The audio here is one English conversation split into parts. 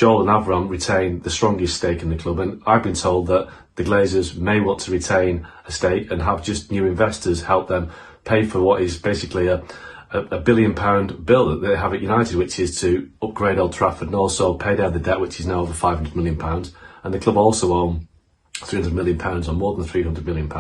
Joel and Avram retain the strongest stake in the club, and I've been told that the Glazers may want to retain a stake and have just new investors help them pay for what is basically a £1 billion bill that they have at United, which is to upgrade Old Trafford and also pay down the debt, which is now over £500 million. And the club also own £300 million, or more than £300 million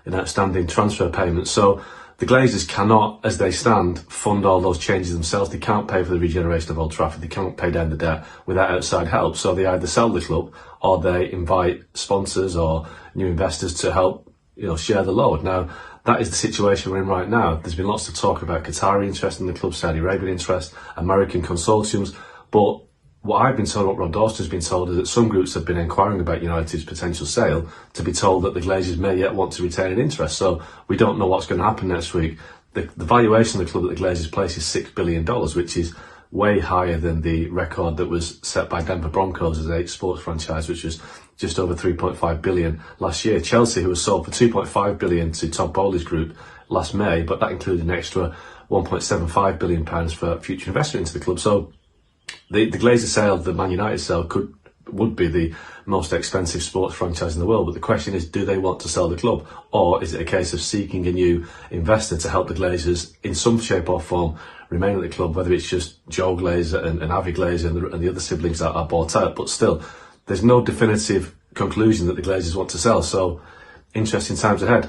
in outstanding transfer payments. So the Glazers cannot, as they stand, fund all those changes themselves. They can't pay for the regeneration of Old Trafford. They can't pay down the debt without outside help. So they either sell the club or they invite sponsors or new investors to help, share the load. Now, that is the situation we're in right now. There's been lots of talk about Qatari interest in the club, Saudi Arabian interest, American consortiums. But what I've been told, what Rob Dawson's been told, is that some groups have been inquiring about United's potential sale to be told that the Glazers may yet want to retain an interest. So we don't know what's going to happen next week. The valuation of the club that the Glazers place is $6 billion, which is way higher than the record that was set by Denver Broncos as a sports franchise, which was just over 3.5 billion last year. Chelsea, who was sold for 2.5 billion to Todd Bowley's group last May, but that included an extra 1.75 billion pounds for future investment into the club. So the Glazer sale, the Man United sale, would be the most expensive sports franchise in the world. But the question is, do they want to sell the club? Or is it a case of seeking a new investor to help the Glazers in some shape or form remain at the club, whether it's just Joe Glazer and Avi Glazer and the other siblings that are bought out? But still, there's no definitive conclusion that the Glazers want to sell. So interesting times ahead.